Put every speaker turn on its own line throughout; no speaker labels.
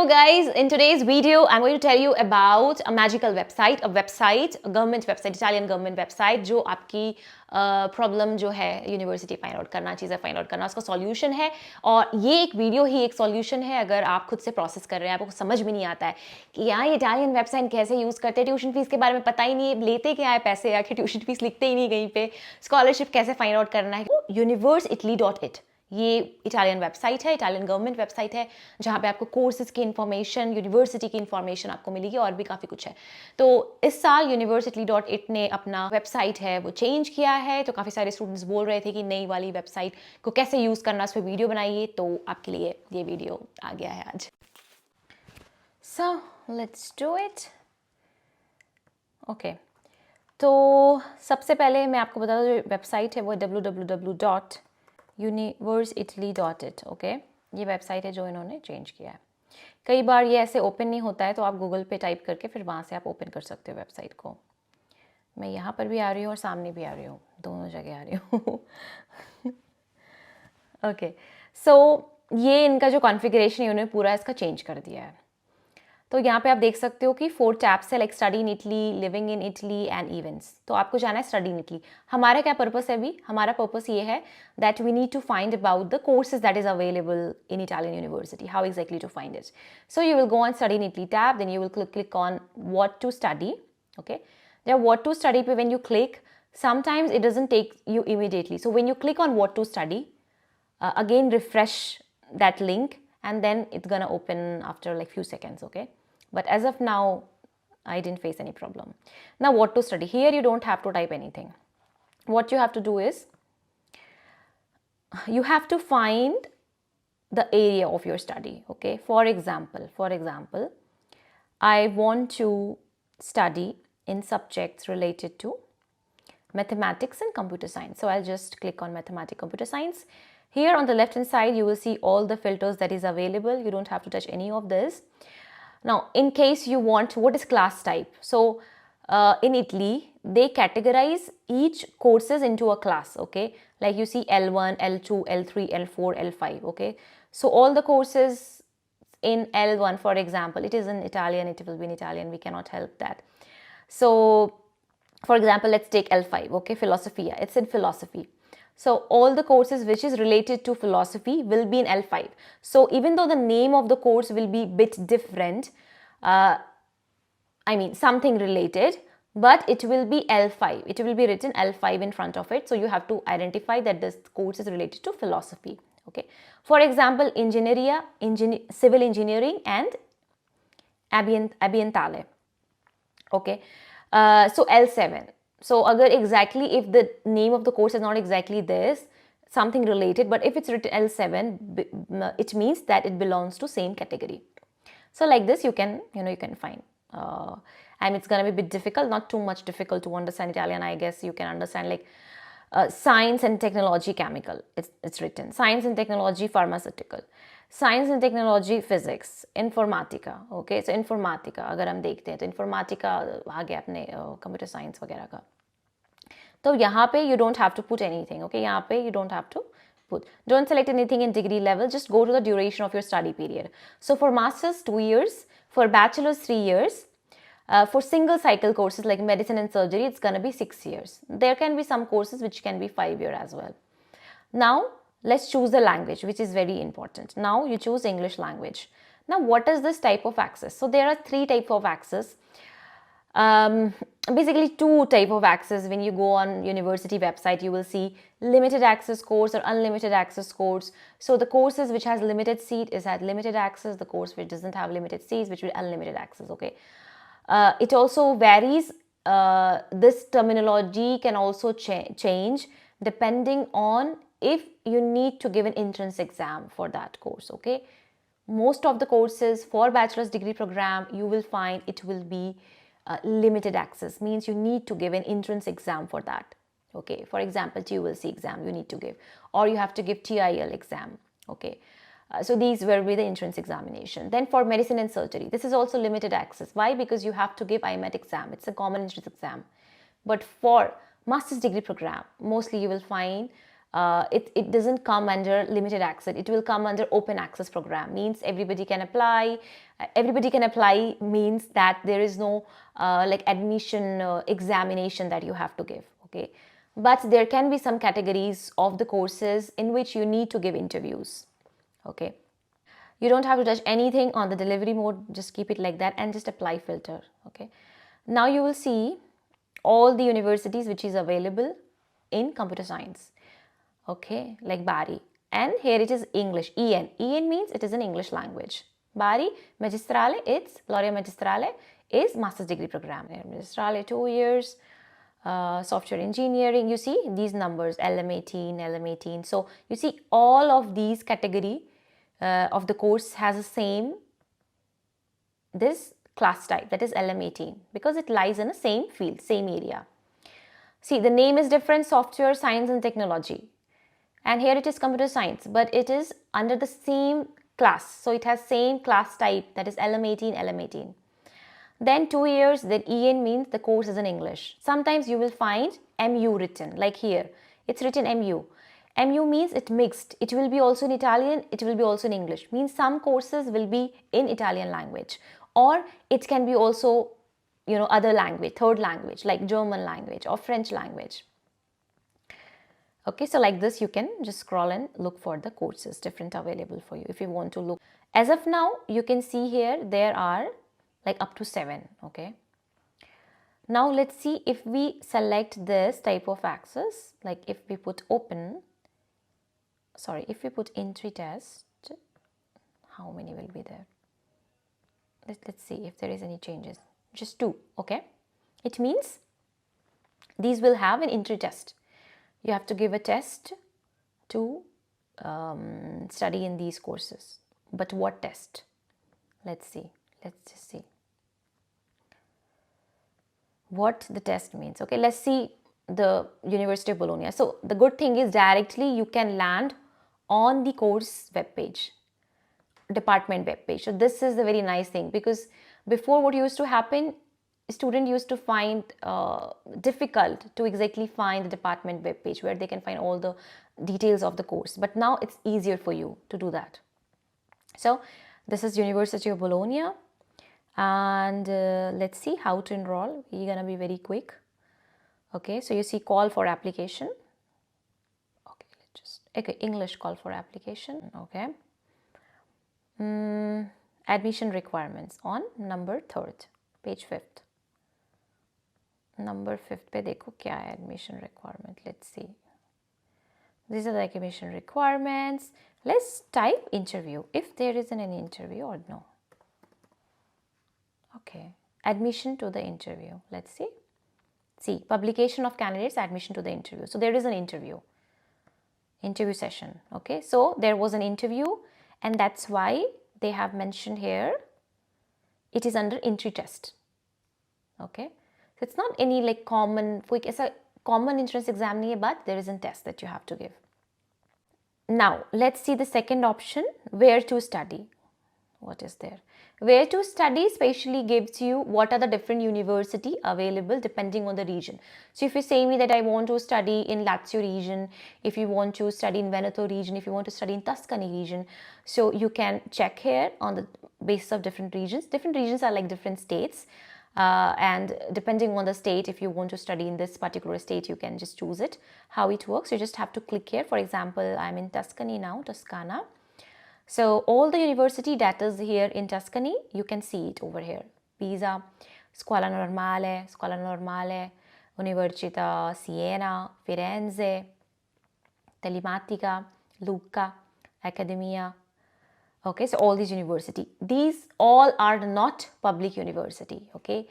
Hello guys, in today's video I'm going to tell you about a magical website, a government website, Italian government website जो आपकी problem जो है university find out करना, चीज़ें find out करना, उसका solution है। और ये एक वीडियो ही एक सॉल्यूशन है अगर आप खुद से प्रोसेस कर रहे हैं, आपको समझ में नहीं आता है कि यार ये इटालियन वेबसाइट कैसे यूज़ करते हैं, ट्यूशन फीस के बारे में पता ही नहीं है, लेते क्या है पैसे, आखिर ट्यूशन फीस लिखते ही नहीं कहीं पे, स्कॉलरशिप कैसे फाइंड आउट करना है। Universitaly.it ये इटालियन वेबसाइट है, इटालियन गवर्नमेंट वेबसाइट है, जहाँ पे आपको कोर्सेज की इन्फॉर्मेशन, यूनिवर्सिटी की इन्फॉर्मेशन आपको मिलेगी और भी काफ़ी कुछ है। तो इस साल Universitaly.it ने अपना वेबसाइट है वो चेंज किया है, तो काफ़ी सारे स्टूडेंट्स बोल रहे थे कि नई वाली वेबसाइट को कैसे यूज़ करना, उस पर वीडियो बनाइए, तो आपके लिए ये वीडियो आ गया है आज। So let's do it. Okay, तो सबसे पहले मैं आपको बता दूँ जो वेबसाइट है वो www.universitaly.it। ओके, ये वेबसाइट है जो इन्होंने चेंज किया है। कई बार ये ऐसे ओपन नहीं होता है, तो आप गूगल पे टाइप करके फिर वहाँ से आप ओपन कर सकते हो वेबसाइट को। मैं यहाँ पर भी आ रही हूँ और सामने भी आ रही हूँ, दोनों जगह आ रही हूँ। ओके, सो ये इनका जो कॉन्फ़िगरेशन है उन्होंने पूरा इसका चेंज कर दिया है। तो यहाँ पे आप देख सकते हो कि 4 टैब्स है, like study in Italy, living in Italy and events. तो आपको जाना है स्टडी इन इटली। हमारा क्या पर्पस है अभी? हमारा पर्पस ये है that we need to find about the courses that is available in Italian university, how exactly to find it. So you will go on study in Italy tab, then you will click on what to study. Okay, जब what to study पे when you click, sometimes it doesn't take you immediately. So when you click on what to study, again refresh that link and then it's gonna open after like few seconds. Okay, but as of now I didn't face any problem. Now what to study, here you don't have to type anything. What you have to do is you have to find the area of your study. Okay, for example I want to study in subjects related to mathematics and computer science. So I'll just click on mathematics, computer science. Here on the left hand side you will see all the filters that is available. You don't have to touch any of this. Now in case you want, what is class type? So in Italy they categorize each courses into a class. Okay, like you see L1, L2, L3, L4, L5. Okay, so all the courses in L1, for example, it is in Italian, it will be in Italian, we cannot help that. So for example, let's take L5, okay, philosophy, it's in philosophy. So all the courses which is related to philosophy will be in L5. So even though the name of the course will be a bit different, I mean something related, but it will be L5. It will be written L5 in front of it. So you have to identify that this course is related to philosophy. Okay. For example, civil engineering and ambientale. Okay. So L7. So agar exactly if the name of the course is not exactly this, something related, but if it's written L7, it means that it belongs to same category. So like this you can find. And it's gonna be a bit difficult, not too much difficult to understand Italian. I guess you can understand like science and technology chemical, it's written science and technology pharmaceutical, science and technology physics, Informatica. Okay, so Informatica अगर हम देखते हैं तो Informatica आ गया अपने computer science वगैरह का। तो यहाँ पे you don't have to put anything. Okay, यहाँ पे you don't have to put, don't select anything in degree level, just go to the duration of your study period. So for masters 2 years, for bachelor's 3 years, for single cycle courses like medicine and surgery it's gonna be 6 years. There can be some courses which can be 5 year as well. Now let's choose the language, which is very important. Now you choose English language. Now what is this type of access? So there are 3 types of access. Basically 2 type of access. When you go on university website you will see limited access course or unlimited access course. So the courses which has limited seat is at limited access, the course which doesn't have limited seats which will unlimited access. Okay, it also varies. This terminology can also change depending on if you need to give an entrance exam for that course. Okay, most of the courses for bachelor's degree program you will find it will be limited access, means you need to give an entrance exam for that. Okay, for example TULC exam you need to give, or you have to give TIL exam. Okay, so these will be the entrance examination. Then for medicine and surgery this is also limited access. Why? Because you have to give IMET exam, it's a common entrance exam. But for master's degree program mostly you will find it doesn't come under limited access. It will come under open access program. Means everybody can apply. Everybody can apply means that there is no like admission examination that you have to give. Okay, but there can be some categories of the courses in which you need to give interviews. Okay, you don't have to touch anything on the delivery mode. Just keep it like that and just apply filter. Okay, now you will see all the universities which is available in computer science. Okay, like Bari, and here it is English. En means it is an English language. Bari Magistrale, it's Laurea Magistrale is master's degree program. Magistrale 2 years. Software engineering, you see these numbers, LM18, LM18. So you see all of these category of the course has the same this class type, that is LM18, because it lies in the same field, same area. See, the name is different, software science and technology, and here it is computer science, but it is under the same class, so it has same class type, that is LM18, LM18. Then 2 years, then EN means the course is in English. Sometimes you will find MU written, like here. It's written MU. MU means it mixed. It will be also in Italian, it will be also in English. Means some courses will be in Italian language. Or it can be also, you know, other language, third language, like German language or French language. Okay, so like this you can just scroll and look for the courses different available for you if you want to look. As of now, you can see here there are like up to 7. Okay, now let's see if we select this type of access, like if we put open, sorry, if we put entry test, how many will be there? Let's see if there is any changes. Just 2. Okay, it means these will have an entry test. You have to give a test to study in these courses. But what test? Let's see. Let's just see what the test means. Okay, let's see the University of Bologna. So the good thing is directly you can land on the course web page, department web page. So this is the very nice thing, because before what used to happen, student used to find difficult to exactly find the department web page where they can find all the details of the course, but now it's easier for you to do that. So this is University of Bologna, and let's see how to enroll. We're gonna be very quick. Okay, so you see call for application. Okay, let's just, okay, English call for application. Okay, admission requirements on number 3rd, page 5th. Number 5th पे देखो क्या है admission requirement. Let's see. These are the admission requirements. Let's type interview if there is an interview or no. Okay, admission to the interview. Let's see. See, publication of candidates, admission to the interview. So there is an interview session. Okay, so there was an interview, and that's why they have mentioned here it is under entry test. Okay, so it's not any like common quick, it's a common entrance exam nahi hai, but there is a test that you have to give. Now let's see the second option, where to study. What is there? Where to study specially gives you what are the different university available depending on the region. So if you say me that I want to study in Lazio region, if you want to study in Veneto region, if you want to study in Tuscany region, so you can check here on the basis of different regions. Different regions are like different states. And depending on the state, if you want to study in this particular state, you can just choose it. How it works, you just have to click here. For example, I'm in Tuscany now, Toscana. So all the university data is here in Tuscany. You can see it over here. Pisa, Scuola Normale, Università Siena, Firenze, Telematica, Lucca, Accademia. Okay, so all these university. These all are not public university. Okay,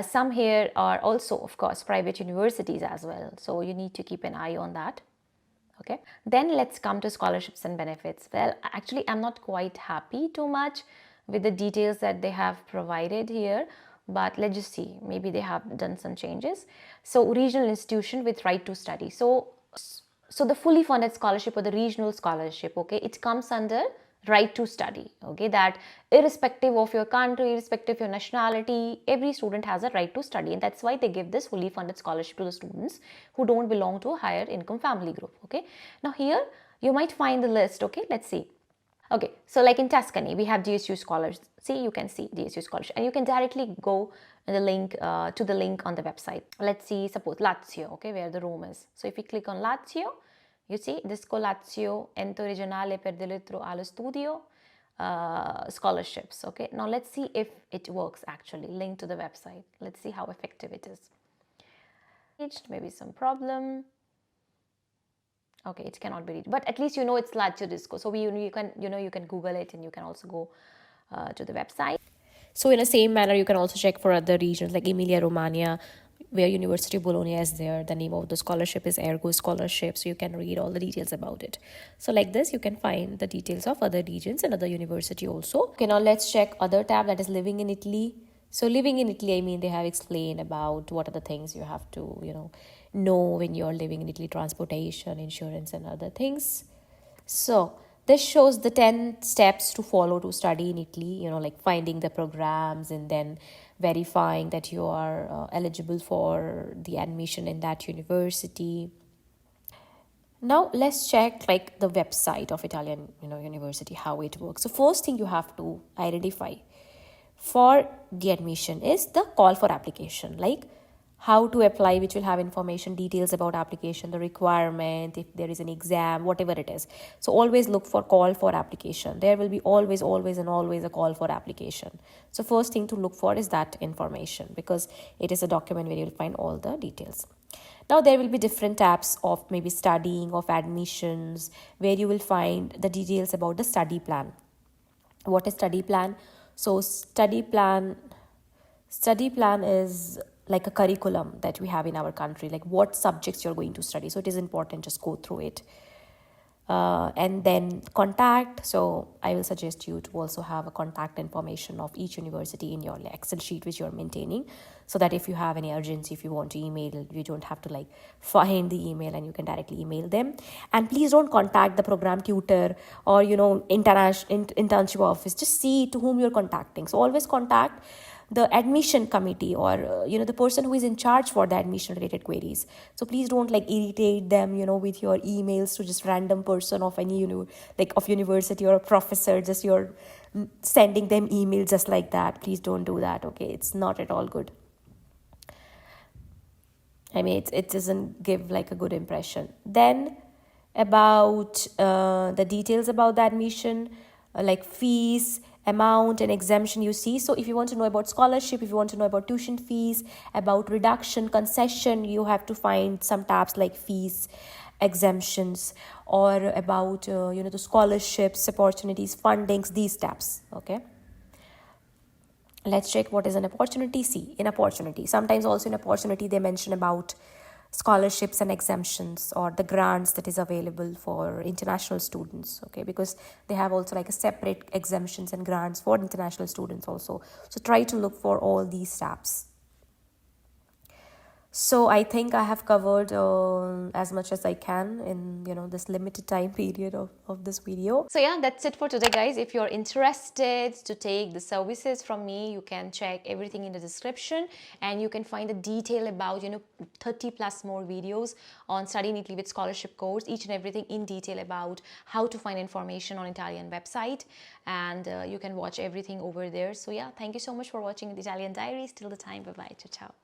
some here are also, of course, private universities as well. So you need to keep an eye on that. Okay, then let's come to scholarships and benefits. Well, actually, I'm not quite happy too much with the details that they have provided here, but let's just see. Maybe they have done some changes. So regional institution with right to study. So the fully funded scholarship or the regional scholarship, okay, it comes under right to study, okay, that irrespective of your country, irrespective of your nationality, every student has a right to study, and that's why they give this fully funded scholarship to the students who don't belong to a higher income family group. Okay, now here you might find the list. Okay, let's see. Okay, so like in Tuscany, we have DSU scholars. See, you can see DSU scholarship, and you can directly go in the link to the link on the website. Let's see, suppose Lazio, okay, where the room is. So if you click on Lazio, you see Disco Lazio Ente Regionale per diritto allo studio scholarships. Okay, now let's see if it works actually. Link to the website. Let's see how effective it is. Maybe some problem. Okay, it cannot be reached, but at least you know it's Lazio Disco. So you can Google it, and you can also go to the website. So in the same manner, you can also check for other regions like Emilia Romagna, where University of Bologna is there. The name of the scholarship is Ergo Scholarship, so you can read all the details about it. So like this, you can find the details of other regions and other university also. Okay, now let's check other tab, that is living in Italy. So living in Italy, I mean, they have explained about what are the things you have to, know when you're living in Italy: transportation, insurance, and other things. So this shows the 10 steps to follow to study in Italy, like finding the programs and then verifying that you are eligible for the admission in that university. Now let's check like the website of Italian, university, how it works. So first thing you have to identify for the admission is the call for application, like how to apply, which will have information, details about application, the requirement, if there is an exam, whatever it is. So always look for call for application. There will be always a call for application. So first thing to look for is that information, because it is a document where you will find all the details. Now there will be different tabs of maybe studying, of admissions, where you will find the details about the study plan. What is study plan? So study plan is like a curriculum that we have in our country, like what subjects you're going to study. So it is important, just go through it. And then contact. So I will suggest you to also have a contact information of each university in your Excel sheet which you're maintaining, so that if you have any urgency, if you want to email, you don't have to like find the email and you can directly email them. And please don't contact the program tutor or internship office. Just see to whom you're contacting. So always contact the admission committee or the person who is in charge for the admission related queries. So please don't like irritate them with your emails to just random person of any of university or a professor. Just you're sending them email just like that. Please don't do that. Okay, it's not at all good. I mean, it doesn't give like a good impression. Then about the details about the admission, like fees, amount, and exemption, you see. So if you want to know about scholarship, if you want to know about tuition fees, about reduction, concession, you have to find some tabs like fees, exemptions, or about the scholarships, opportunities, fundings, these tabs. Okay, let's check what is an opportunity. See, in opportunity, sometimes also in opportunity they mention about scholarships and exemptions or the grants that is available for international students. Okay, because they have also like a separate exemptions and grants for international students also. So try to look for all these tabs. So I think I have covered as much as I can in this limited time period of this video. So yeah, that's it for today, guys. If you're interested to take the services from me, you can check everything in the description, and you can find the detail about 30 plus more videos on Study in Italy with Scholarship course, each and everything in detail about how to find information on Italian website, and you can watch everything over there. So yeah, thank you so much for watching the Italian Diaries. Till the time, bye bye, ciao ciao.